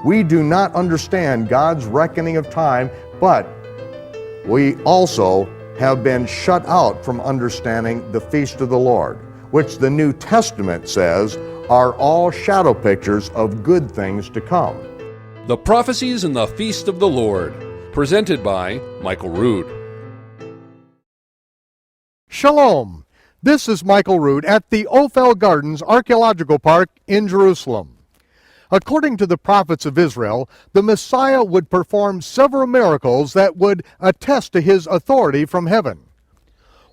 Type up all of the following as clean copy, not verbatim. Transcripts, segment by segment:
We do not understand God's reckoning of time, but we also have been shut out from understanding the feast of the Lord, which the New Testament says are all shadow pictures of good things to come. The Prophecies in the Feast of the Lord, presented by Michael Rood. Shalom. This is Michael Rood at the Ophel Gardens Archaeological Park in Jerusalem. According to the prophets of Israel, the Messiah would perform several miracles that would attest to his authority from heaven.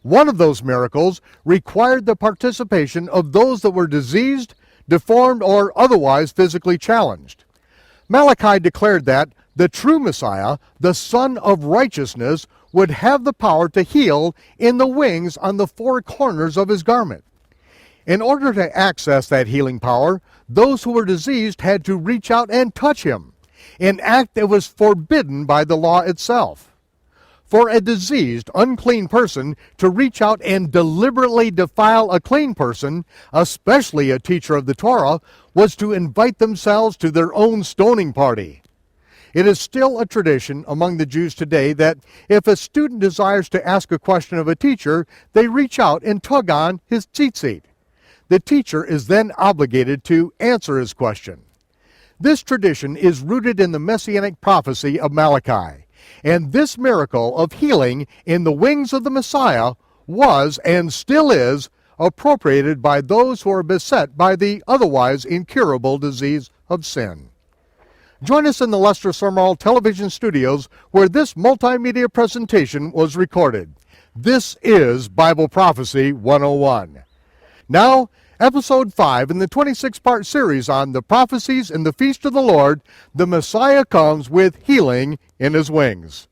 One of those miracles required the participation of those that were diseased, deformed, or otherwise physically challenged. Malachi declared that the true Messiah, the Son of Righteousness, would have the power to heal in the wings on the four corners of his garment. In order to access that healing power, those who were diseased had to reach out and touch him, an act that was forbidden by the law itself. For a diseased, unclean person to reach out and deliberately defile a clean person, especially a teacher of the Torah, was to invite themselves to their own stoning party. It is still a tradition among the Jews today that if a student desires to ask a question of a teacher, they reach out and tug on his tzitzit. The teacher is then obligated to answer his question. This tradition is rooted in the messianic prophecy of Malachi, and this miracle of healing in the wings of the Messiah was and still is appropriated by those who are beset by the otherwise incurable disease of sin. Join us in the Lester Summerall television studios where this multimedia presentation was recorded. This is Bible Prophecy 101. Now, Episode 5 in the 26-part series on the prophecies in the Feast of the Lord, the Messiah comes with healing in his wings.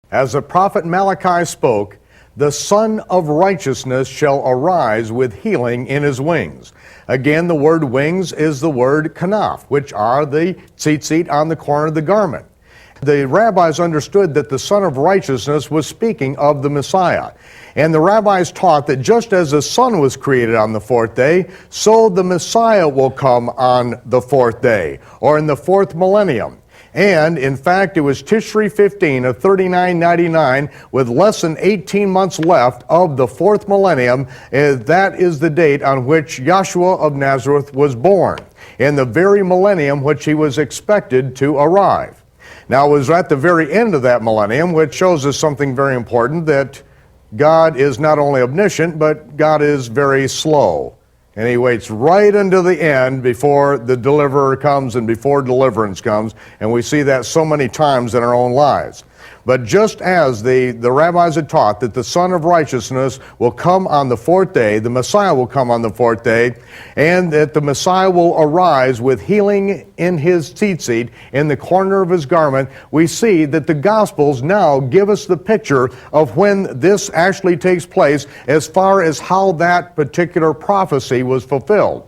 As the prophet Malachi spoke, the Son of Righteousness shall arise with healing in his wings. Again, the word wings is the word kanaf, which are the tzitzit on the corner of the garment. The rabbis understood that the Son of Righteousness was speaking of the Messiah. And the rabbis taught that just as the sun was created on the fourth day, so the Messiah will come on the fourth day, or in the fourth millennium. And, in fact, it was Tishri 15 of 3999, with less than 18 months left of the fourth millennium. That is the date on which Yahshua of Nazareth was born, in the very millennium which he was expected to arrive. Now, it was at the very end of that millennium, which shows us something very important, that God is not only omniscient, but God is very slow. And he waits right until the end before the deliverer comes and before deliverance comes. And we see that so many times in our own lives. But just as the rabbis had taught that the Son of Righteousness will come on the fourth day, the Messiah will come on the fourth day, and that the Messiah will arise with healing in his tzitzit, in the corner of his garment, we see that the Gospels now give us the picture of when this actually takes place as far as how that particular prophecy was fulfilled.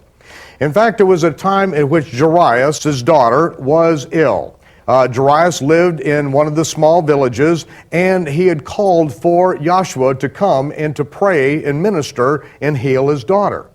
In fact, there was a time in which Jairus, his daughter, was ill. Jairus lived in one of the small villages, and he had called for Yahshua to come and to pray and minister and heal his daughter.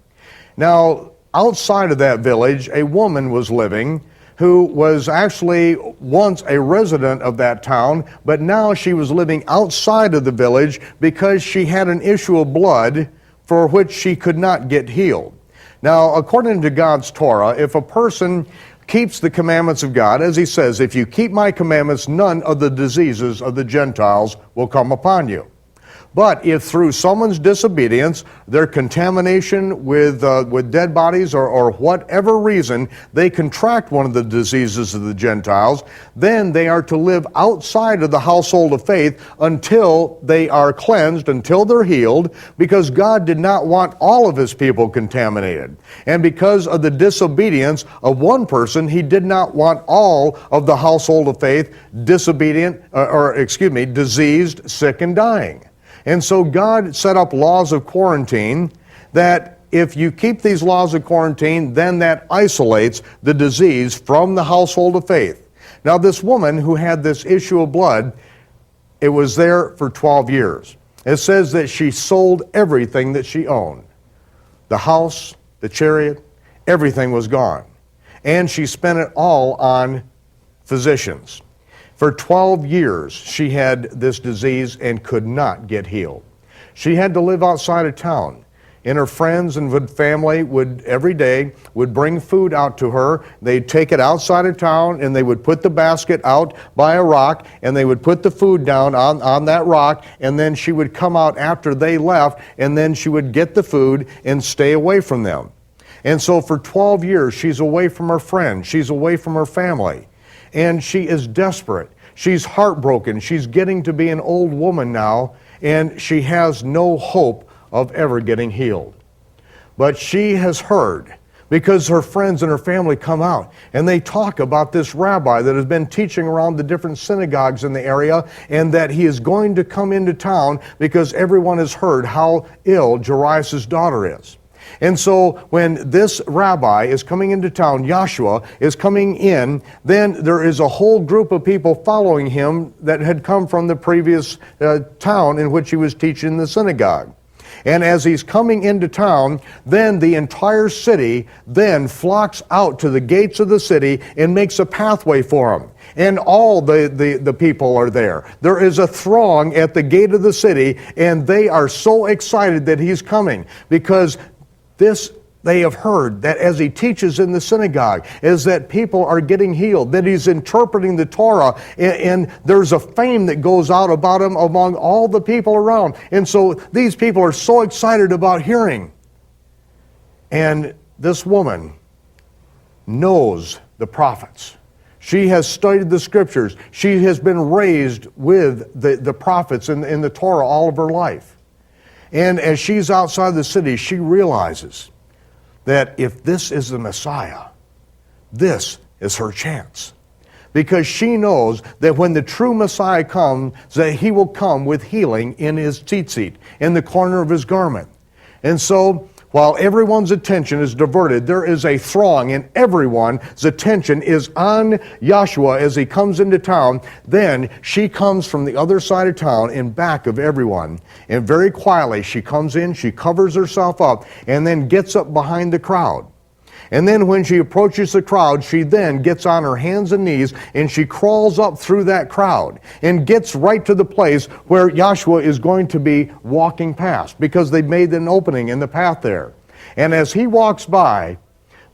Now, outside of that village, a woman was living who was actually once a resident of that town, but now she was living outside of the village because she had an issue of blood for which she could not get healed. Now, according to God's Torah, if a person keeps the commandments of God, as he says, if you keep my commandments, none of the diseases of the Gentiles will come upon you. But if through someone's disobedience, their contamination with dead bodies or whatever reason, they contract one of the diseases of the Gentiles, then they are to live outside of the household of faith until they are cleansed, until they're healed, because God did not want all of his people contaminated. And because of the disobedience of one person, he did not want all of the household of faith diseased, sick, and dying. And so God set up laws of quarantine that if you keep these laws of quarantine, then that isolates the disease from the household of faith. Now, this woman who had this issue of blood, it was there for 12 years. It says that she sold everything that she owned. The house, the chariot, everything was gone. and she spent it all on physicians. For 12 years, she had this disease and could not get healed. She had to live outside of town. And her friends and family would every day would bring food out to her. They'd take it outside of town and they would put the basket out by a rock and they would put the food down on that rock, and then she would come out after they left and then she would get the food and stay away from them. And so for 12 years she's away from her friends, she's away from her family, and she is desperate. She's heartbroken. She's getting to be an old woman now, and she has no hope of ever getting healed. But she has heard, because her friends and her family come out and they talk about this rabbi that has been teaching around the different synagogues in the area, and that he is going to come into town because everyone has heard how ill Jairus' daughter is. And so when this rabbi is coming into town, Yahshua is coming in, then there is a whole group of people following him that had come from the previous town in which he was teaching the synagogue. And as he's coming into town, then the entire city then flocks out to the gates of the city and makes a pathway for him. And all the people are there. There is a throng at the gate of the city, and they are so excited that he's coming, because this they have heard that as he teaches in the synagogue is that people are getting healed, that he's interpreting the Torah, and there's a fame that goes out about him among all the people around. And so these people are so excited about hearing. And this woman knows the prophets. She has studied the scriptures. She has been raised with the prophets in the Torah all of her life. And as she's outside the city, she realizes that if this is the Messiah, this is her chance. Because she knows that when the true Messiah comes, that he will come with healing in his tzitzit, in the corner of his garment. And so, while everyone's attention is diverted, there is a throng, and everyone's attention is on Yahshua as he comes into town. Then she comes from the other side of town in back of everyone. And very quietly she comes in, she covers herself up, and then gets up behind the crowd. And then when she approaches the crowd, she then gets on her hands and knees and she crawls up through that crowd and gets right to the place where Yahshua is going to be walking past, because they've made an opening in the path there. And as he walks by,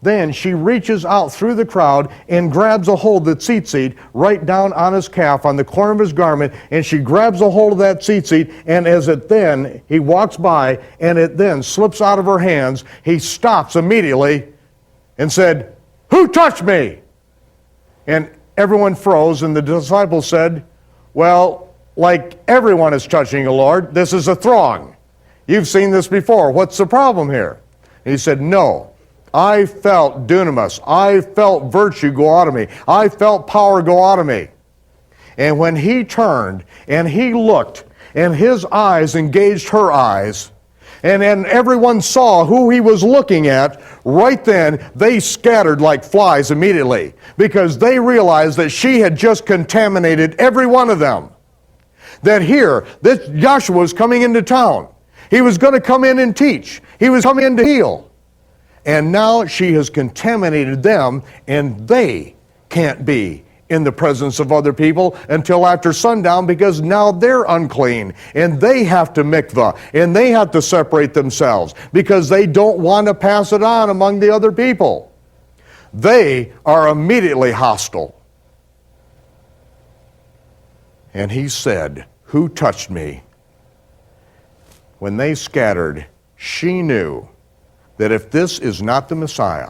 then she reaches out through the crowd and grabs a hold of the tzitzit right down on his calf, on the corner of his garment, and she grabs a hold of that tzitzit, and as it then, he walks by and it then slips out of her hands, he stops immediately and said, "Who touched me?" And everyone froze, and the disciples said, "Well, like everyone is touching you, Lord, this is a throng. You've seen this before. What's the problem here?" And he said, "No, I felt dunamis. I felt virtue go out of me. I felt power go out of me." And when he turned and he looked, and his eyes engaged her eyes, and everyone saw who he was looking at, right then they scattered like flies immediately, because they realized that she had just contaminated every one of them. That here, this Yahshua was coming into town. He was going to come in and teach. He was coming in to heal. And now she has contaminated them, and they can't be in the presence of other people until after sundown, because now they're unclean and they have to mikvah and they have to separate themselves because they don't want to pass it on among the other people. They are immediately hostile. And he said, "Who touched me?" When they scattered, she knew that if this is not the Messiah,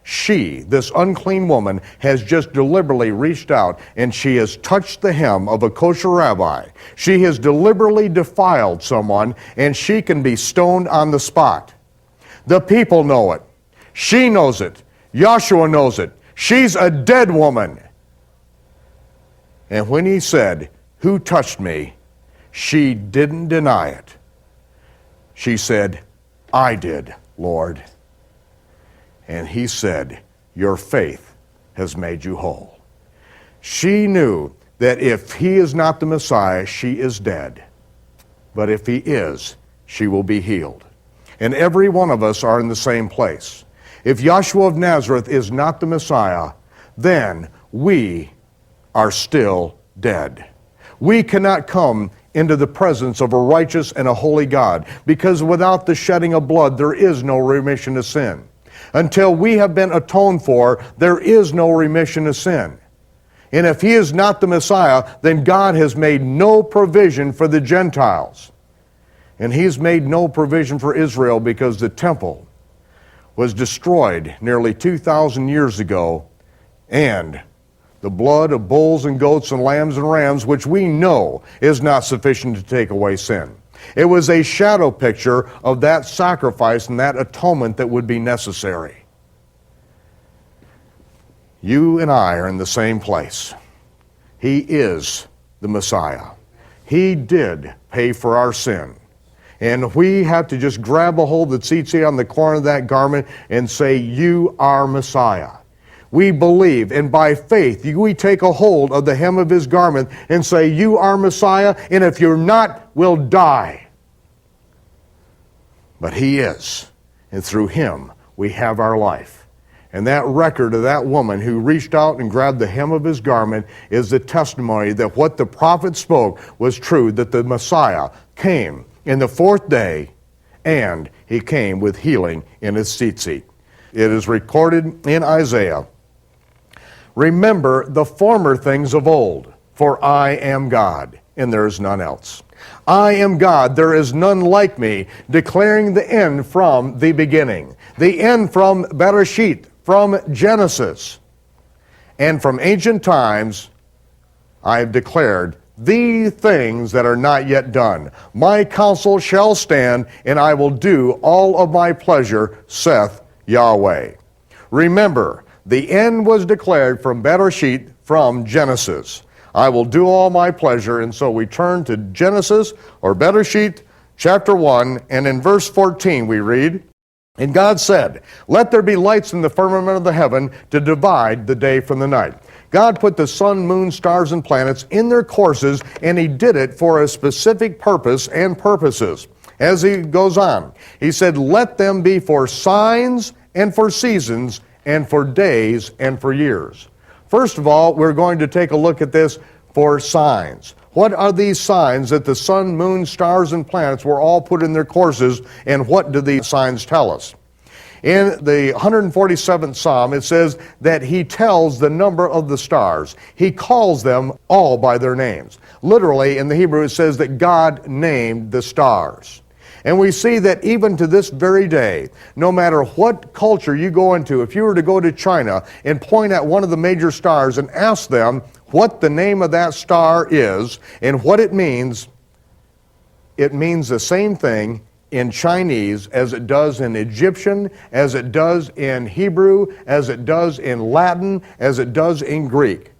she, this unclean woman, has just deliberately reached out and she has touched the hem of a kosher rabbi. She has deliberately defiled someone, and she can be stoned on the spot. The people know it. She knows it. Yahshua knows it. She's a dead woman. And when he said, "Who touched me?" she didn't deny it. She said, "I did, Lord." And he said, "Your faith has made you whole." She knew that if he is not the Messiah, she is dead. But if he is, she will be healed. And every one of us are in the same place. If Yahshua of Nazareth is not the Messiah, then we are still dead. We cannot come into the presence of a righteous and a holy God, because without the shedding of blood, there is no remission of sin. Until we have been atoned for, there is no remission of sin. And if he is not the Messiah, then God has made no provision for the Gentiles. And he's made no provision for Israel because the temple was destroyed nearly 2,000 years ago, and the blood of bulls and goats and lambs and rams, which we know is not sufficient to take away sin. It was a shadow picture of that sacrifice and that atonement that would be necessary. You and I are in the same place. He is the Messiah. He did pay for our sin. And we have to just grab a hold of the tzitzit on the corner of that garment and say, you are Messiah. We believe, and by faith, we take a hold of the hem of his garment and say, you are Messiah, and if you're not, we'll die. But he is, and through him, we have our life. And that record of that woman who reached out and grabbed the hem of his garment is the testimony that what the prophet spoke was true, that the Messiah came in the fourth day, and he came with healing in his tzitzit. It is recorded in Isaiah, remember the former things of old, for I am God, and there is none else. I am God, there is none like me, declaring the end from the beginning, the end from Bereshit, from Genesis, and from ancient times I have declared the things that are not yet done. My counsel shall stand, and I will do all of my pleasure, saith Yahweh. Remember, the end was declared from Bereshit, from Genesis. I will do all my pleasure, and so we turn to Genesis, or Bereshit, chapter 1, and in verse 14 we read, and God said, let there be lights in the firmament of the heaven to divide the day from the night. God put the sun, moon, stars, and planets in their courses, and he did it for a specific purpose and purposes. As he goes on, he said, let them be for signs and for seasons and for days and for years. First of all, we're going to take a look at this for signs. What are these signs that the sun, moon, stars, and planets were all put in their courses, and what do these signs tell us? In the 147th Psalm, it says that he tells the number of the stars. He calls them all by their names. Literally, in the Hebrew, it says that God named the stars. And we see that even to this very day, no matter what culture you go into, if you were to go to China and point at one of the major stars and ask them what the name of that star is and what it means the same thing in Chinese as it does in Egyptian, as it does in Hebrew, as it does in Latin, as it does in Greek.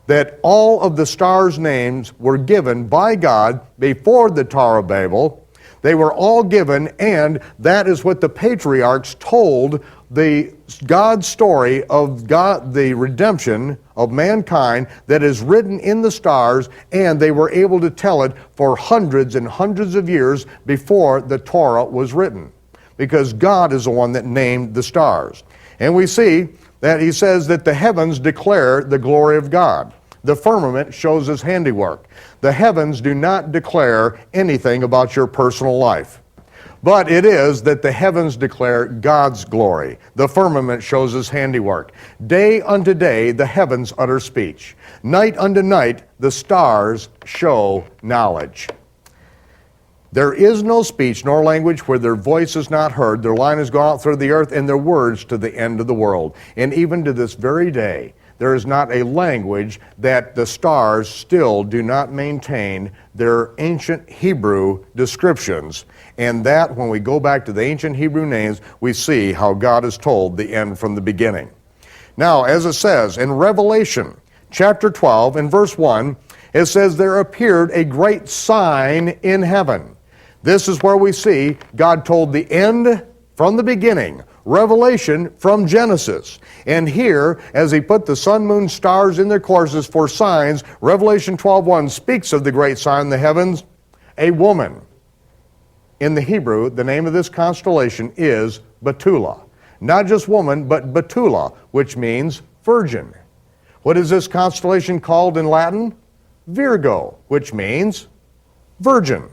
That all of the stars' names were given by God before the Tower of Babel. They were all given, and that is what the patriarchs told the God story of God, the redemption of mankind that is written in the stars, and they were able to tell it for hundreds and hundreds of years before the Torah was written, because God is the one that named the stars. And we see that he says that the heavens declare the glory of God. The firmament shows his handiwork. The heavens do not declare anything about your personal life. But it is that the heavens declare God's glory. The firmament shows his handiwork. Day unto day the heavens utter speech. Night unto night the stars show knowledge. There is no speech nor language where their voice is not heard. Their line has gone out through the earth, and their words to the end of the world. And even to this very day, there is not a language that the stars still do not maintain their ancient Hebrew descriptions. And that, when we go back to the ancient Hebrew names, we see how God has told the end from the beginning. Now, as it says in Revelation chapter 12 and verse 1, it says, there appeared a great sign in heaven. This is where we see God told the end from the beginning. Revelation from Genesis. And here, as he put the sun, moon, stars in their courses for signs, Revelation 12:1 speaks of the great sign in the heavens, a woman. In the Hebrew, the name of this constellation is Betula. not just woman, but Betula, which means virgin. What is this constellation called in Latin? Virgo, which means virgin.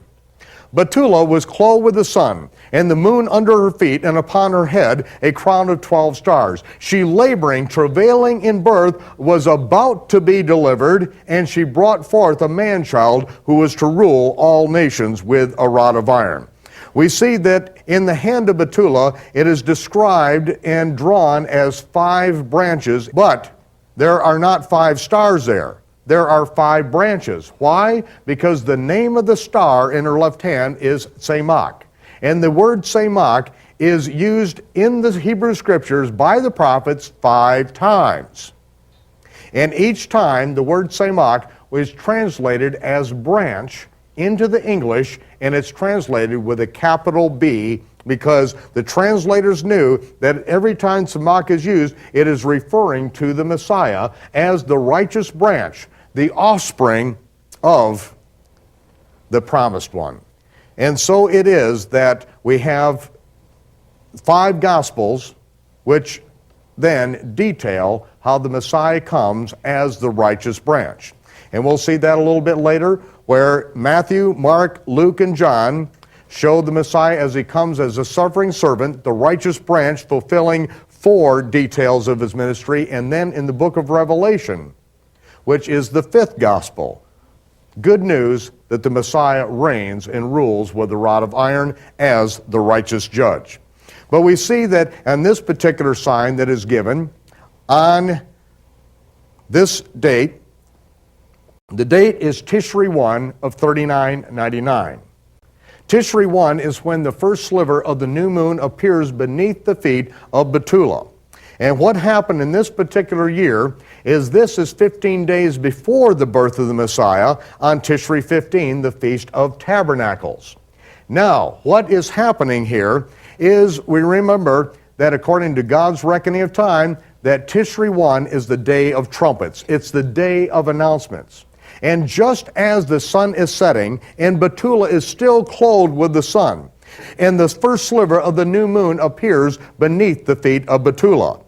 Betula was clothed with the sun, and the moon under her feet, and upon her head a crown of 12 stars. She laboring, travailing in birth, was about to be delivered, and she brought forth a man-child who was to rule all nations with a rod of iron. We see that in the hand of Betula, it is described and drawn as 5 branches, but there are not 5 stars there. There are 5 branches. Why? Because the name of the star in her left hand is Tzemach. And the word Tzemach is used in the Hebrew Scriptures by the prophets 5 times. And each time the word Tzemach was translated as branch into the English, and it's translated with a capital B, because the translators knew that every time Tzemach is used, it is referring to the Messiah as the righteous branch, the offspring of the promised one. And so it is that we have 5 Gospels which then detail how the Messiah comes as the righteous branch. And we'll see that a little bit later, where Matthew, Mark, Luke, and John show the Messiah as he comes as a suffering servant, the righteous branch, fulfilling 4 details of his ministry. And then in the book of Revelation, which is the 5th gospel, good news that the Messiah reigns and rules with a rod of iron as the righteous judge. But we see that on this particular sign that is given on this date, the date is Tishri 1 of 3999. Tishri 1 is when the first sliver of the new moon appears beneath the feet of Betula. And what happened in this particular year is this is 15 days before the birth of the Messiah on Tishri 15, the Feast of Tabernacles. Now, what is happening here is we remember that according to God's reckoning of time, that Tishri 1 is the day of trumpets. It's the day of announcements. And just as the sun is setting and Betula is still clothed with the sun, and the first sliver of the new moon appears beneath the feet of Betula.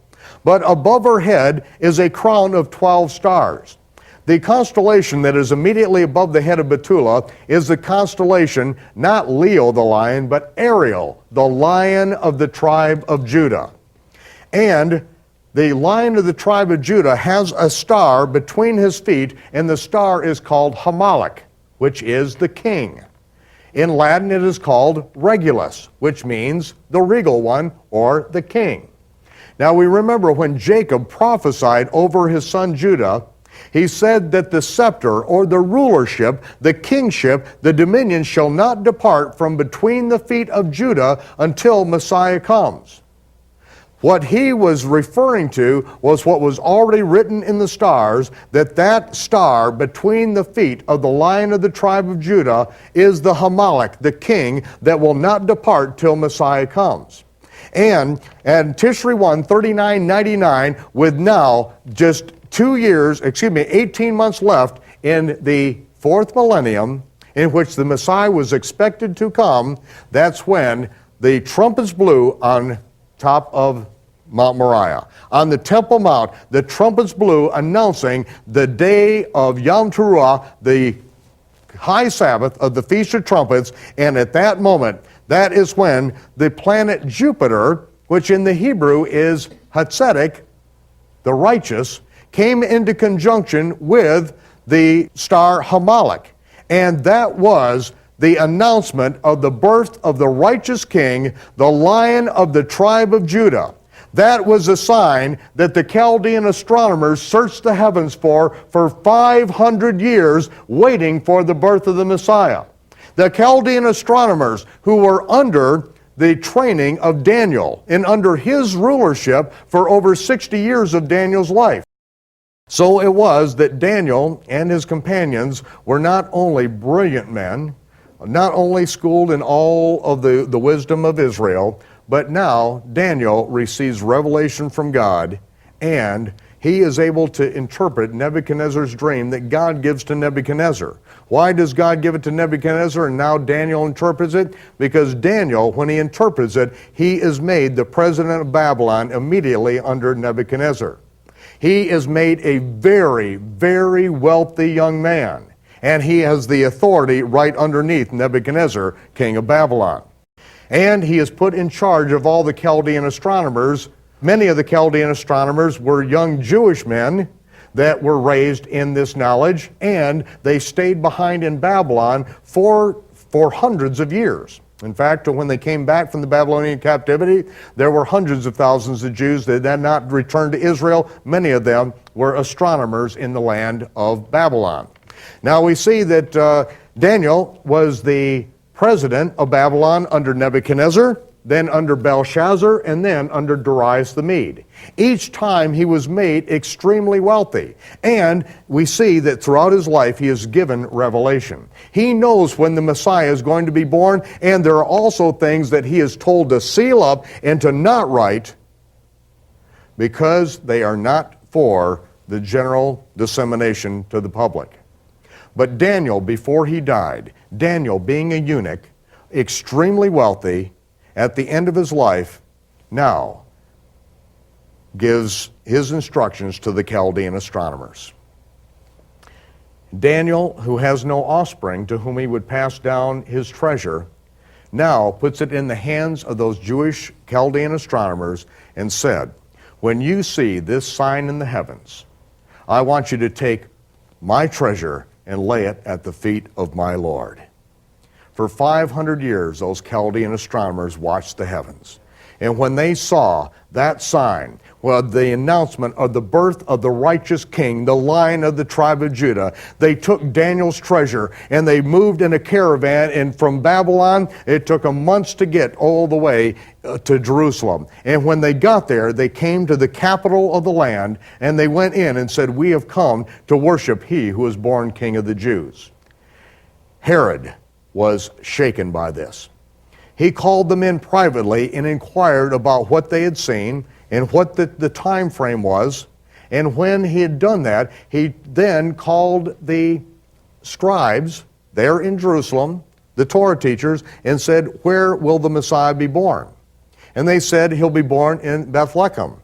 But above her head is a crown of 12 stars. The constellation that is immediately above the head of Betula is the constellation, not Leo the lion, but Ariel, the lion of the tribe of Judah. And the lion of the tribe of Judah has a star between his feet, and the star is called Hamalek, which is the king. In Latin it is called Regulus, which means the regal one or the king. Now we remember when Jacob prophesied over his son Judah, he said that the scepter or the rulership, the kingship, the dominion shall not depart from between the feet of Judah until Messiah comes. What he was referring to was what was already written in the stars, that star between the feet of the lion of the tribe of Judah is the Hamalek, the king that will not depart till Messiah comes. And Tishri 1, 3999, with now just 18 months left in the 4th millennium, in which the Messiah was expected to come, that's when the trumpets blew on top of Mount Moriah. On the Temple Mount, the trumpets blew, announcing the day of Yom Teruah, the high Sabbath of the Feast of Trumpets, and at that moment, that is when the planet Jupiter, which in the Hebrew is Hatzedek, the righteous, came into conjunction with the star Hamalek. And that was the announcement of the birth of the righteous king, the lion of the tribe of Judah. That was a sign that the Chaldean astronomers searched the heavens for 500 years, waiting for the birth of the Messiah. The Chaldean astronomers who were under the training of Daniel and under his rulership for over 60 years of Daniel's life. So it was that Daniel and his companions were not only brilliant men, not only schooled in all of the wisdom of Israel, but now Daniel receives revelation from God, and he is able to interpret Nebuchadnezzar's dream that God gives to Nebuchadnezzar. Why does God give it to Nebuchadnezzar and now Daniel interprets it? Because Daniel, when he interprets it, he is made the president of Babylon immediately under Nebuchadnezzar. He is made a very, very wealthy young man, and he has the authority right underneath Nebuchadnezzar, king of Babylon. And he is put in charge of all the Chaldean astronomers. Many of the Chaldean astronomers were young Jewish men that were raised in this knowledge, and they stayed behind in Babylon for hundreds of years. In fact, when they came back from the Babylonian captivity, there were hundreds of thousands of Jews that had not returned to Israel. Many of them were astronomers in the land of Babylon. Now we see that Daniel was the president of Babylon under Nebuchadnezzar, then under Belshazzar, and then under Darius the Mede. Each time he was made extremely wealthy. And we see that throughout his life he is given revelation. He knows when the Messiah is going to be born, and there are also things that he is told to seal up and to not write because they are not for the general dissemination to the public. But Daniel, before he died, Daniel being a eunuch, extremely wealthy, at the end of his life, now gives his instructions to the Chaldean astronomers. Daniel, who has no offspring to whom he would pass down his treasure, now puts it in the hands of those Jewish Chaldean astronomers and said, when you see this sign in the heavens, I want you to take my treasure and lay it at the feet of my Lord. For 500 years, those Chaldean astronomers watched the heavens. And when they saw that sign, well, the announcement of the birth of the righteous king, the Lion of the tribe of Judah, they took Daniel's treasure and they moved in a caravan, and from Babylon, it took them months to get all the way to Jerusalem. And when they got there, they came to the capital of the land, and they went in and said, we have come to worship he who was born King of the Jews. Herod was shaken by this. He called them in privately and inquired about what they had seen and what the time frame was. And when he had done that, he then called the scribes there in Jerusalem, the Torah teachers, and said, where will the Messiah be born? And they said, he'll be born in Bethlehem,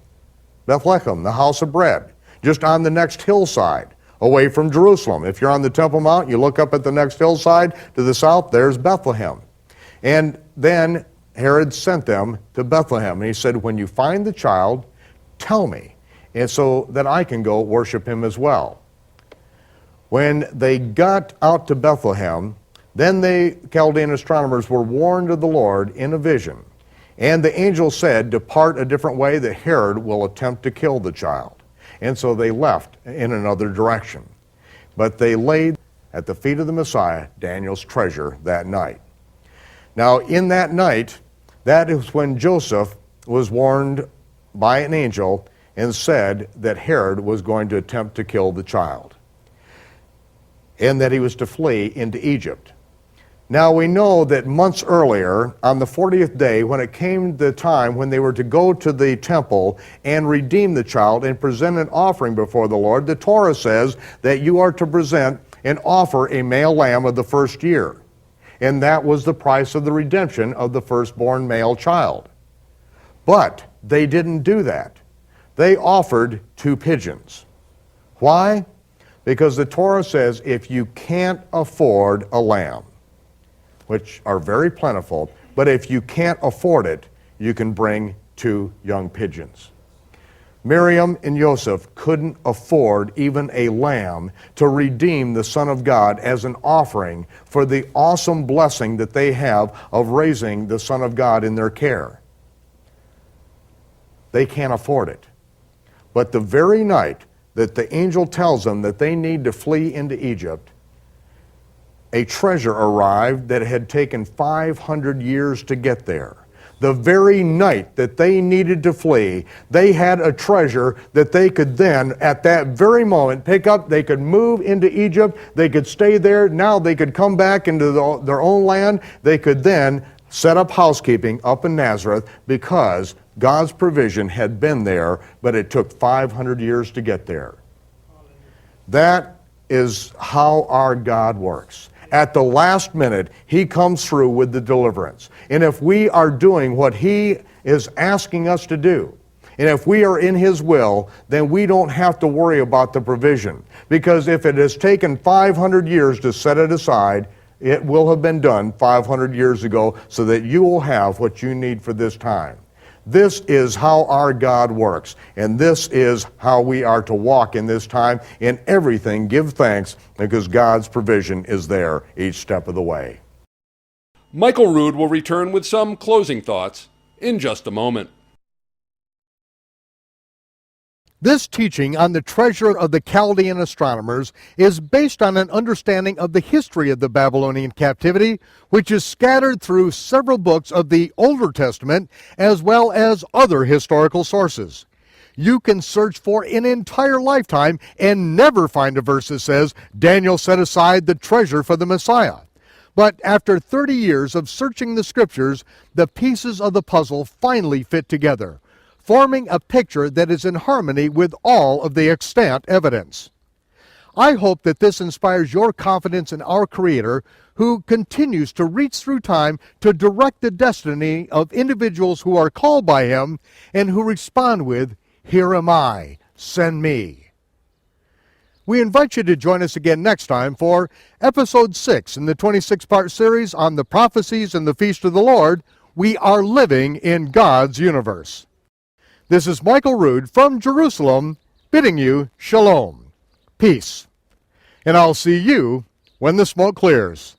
the house of bread, just on the next hillside, away from Jerusalem. If you're on the Temple Mount, you look up at the next hillside to the south, there's Bethlehem. And then Herod sent them to Bethlehem. And he said, when you find the child, tell me, and so that I can go worship him as well. When they got out to Bethlehem, then the Chaldean astronomers were warned of the Lord in a vision. And the angel said, depart a different way, that Herod will attempt to kill the child. And so they left in another direction. But they laid at the feet of the Messiah Daniel's treasure that night. Now, in that night, that is when Joseph was warned by an angel and said that Herod was going to attempt to kill the child, and that he was to flee into Egypt. Now, we know that months earlier, on the 40th day, when it came the time when they were to go to the temple and redeem the child and present an offering before the Lord, the Torah says that you are to present and offer a male lamb of the first year. And that was the price of the redemption of the firstborn male child. But they didn't do that. They offered 2 pigeons. Why? Because the Torah says if you can't afford a lamb, which are very plentiful, but if you can't afford it, you can bring 2 young pigeons. Miriam and Joseph couldn't afford even a lamb to redeem the Son of God as an offering for the awesome blessing that they have of raising the Son of God in their care. They can't afford it. But the very night that the angel tells them that they need to flee into Egypt, a treasure arrived that had taken 500 years to get there. The very night that they needed to flee, they had a treasure that they could then, at that very moment, pick up. They could move into Egypt. They could stay there. Now they could come back into their own land. They could then set up housekeeping up in Nazareth because God's provision had been there, but it took 500 years to get there. That is how our God works. At the last minute, He comes through with the deliverance. And if we are doing what He is asking us to do, and if we are in His will, then we don't have to worry about the provision. Because if it has taken 500 years to set it aside, it will have been done 500 years ago so that you will have what you need for this time. This is how our God works, and this is how we are to walk in this time. In everything, give thanks, because God's provision is there each step of the way. Michael Rood will return with some closing thoughts in just a moment. This teaching on the treasure of the Chaldean astronomers is based on an understanding of the history of the Babylonian captivity, which is scattered through several books of the Older Testament as well as other historical sources. You can search for an entire lifetime and never find a verse that says Daniel set aside the treasure for the Messiah. But after 30 years of searching the scriptures, the pieces of the puzzle finally fit together, forming a picture that is in harmony with all of the extant evidence. I hope that this inspires your confidence in our Creator, who continues to reach through time to direct the destiny of individuals who are called by Him and who respond with, "Here am I, send me." We invite you to join us again next time for Episode 6 in the 26-part series on the prophecies and the Feast of the Lord. We are living in God's universe. This is Michael Rood from Jerusalem, bidding you shalom, peace. And I'll see you when the smoke clears.